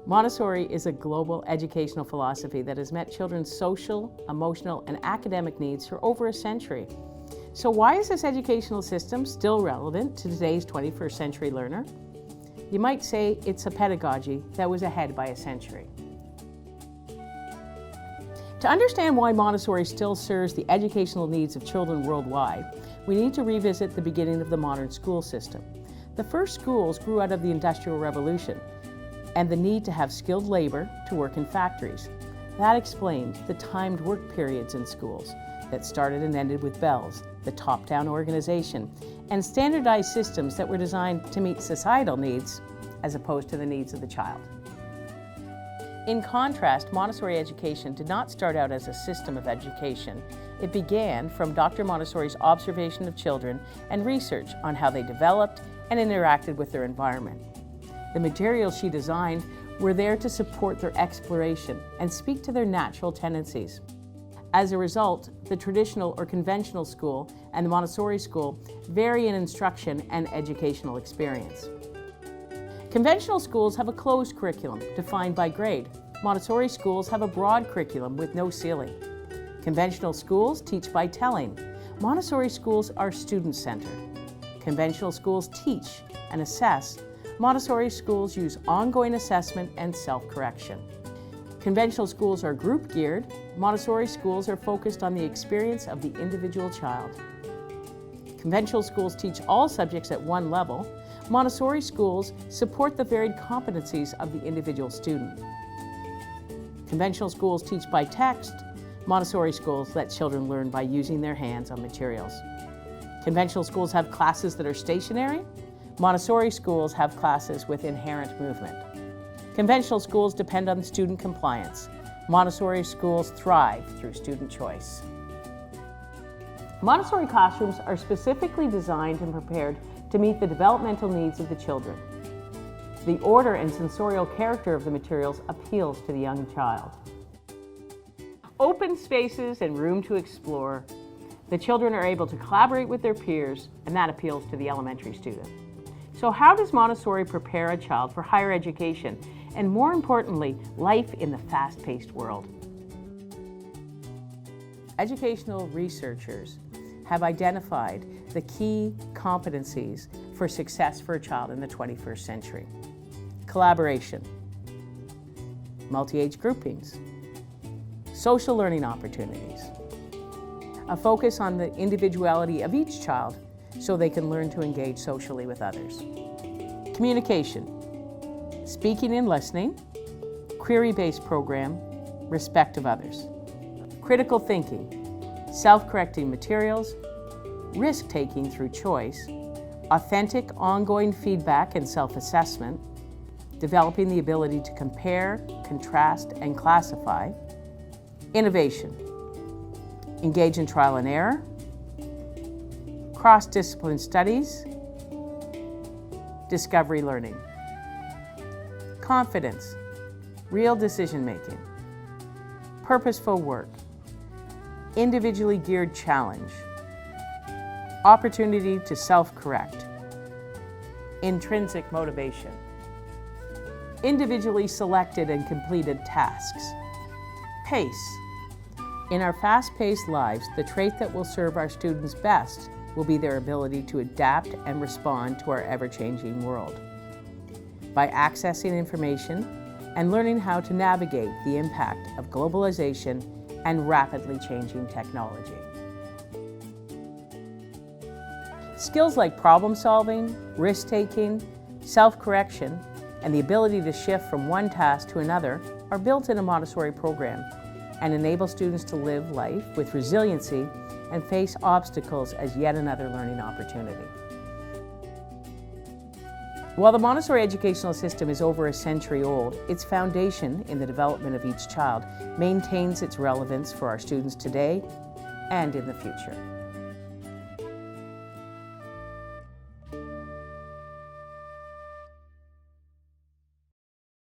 Montessori is a global educational philosophy that has met children's social, emotional, and academic needs for over a century. So why is this educational system still relevant to today's 21st century learner? You might say it's a pedagogy that was ahead by a century. To understand why Montessori still serves the educational needs of children worldwide, we need to revisit the beginning of the modern school system. The first schools grew out of the Industrial Revolution and the need to have skilled labor to work in factories. That explains the timed work periods in schools that started and ended with bells, the top-down organization, and standardized systems that were designed to meet societal needs as opposed to the needs of the child. In contrast, Montessori education did not start out as a system of education. It began from Dr. Montessori's observation of children and research on how they developed and interacted with their environment. The materials she designed were there to support their exploration and speak to their natural tendencies. As a result, the traditional or conventional school and the Montessori school vary in instruction and educational experience. Conventional schools have a closed curriculum defined by grade. Montessori schools have a broad curriculum with no ceiling. Conventional schools teach by telling. Montessori schools are student-centered. Conventional schools teach and assess. Montessori schools use ongoing assessment and self-correction. Conventional schools are group-geared. Montessori schools are focused on the experience of the individual child. Conventional schools teach all subjects at one level. Montessori schools support the varied competencies of the individual student. Conventional schools teach by text. Montessori schools let children learn by using their hands on materials. Conventional schools have classes that are stationary. Montessori schools have classes with inherent movement. Conventional schools depend on student compliance. Montessori schools thrive through student choice. Montessori classrooms are specifically designed and prepared to meet the developmental needs of the children. The order and sensorial character of the materials appeals to the young child. Open spaces and room to explore. The children are able to collaborate with their peers, and that appeals to the elementary student. So how does Montessori prepare a child for higher education and, more importantly, life in the fast-paced world? Educational researchers have identified the key competencies for success for a child in the 21st century. Collaboration, multi-age groupings, social learning opportunities, a focus on the individuality of each child so they can learn to engage socially with others. Communication, speaking and listening, query-based program, respect of others. Critical thinking, self-correcting materials, risk-taking through choice, authentic ongoing feedback and self-assessment, developing the ability to compare, contrast, and classify. Innovation, engage in trial and error, cross-discipline studies, discovery learning. Confidence, real decision-making, purposeful work, individually geared challenge, opportunity to self-correct, intrinsic motivation, individually selected and completed tasks. Pace. In our fast-paced lives, the trait that will serve our students best will be their ability to adapt and respond to our ever-changing world. By accessing information and learning how to navigate the impact of globalization and rapidly changing technology. Skills like problem-solving, risk-taking, self-correction, and the ability to shift from one task to another are built in a Montessori program and enable students to live life with resiliency and face obstacles as yet another learning opportunity. While the Montessori educational system is over a century old, its foundation in the development of each child maintains its relevance for our students today and in the future.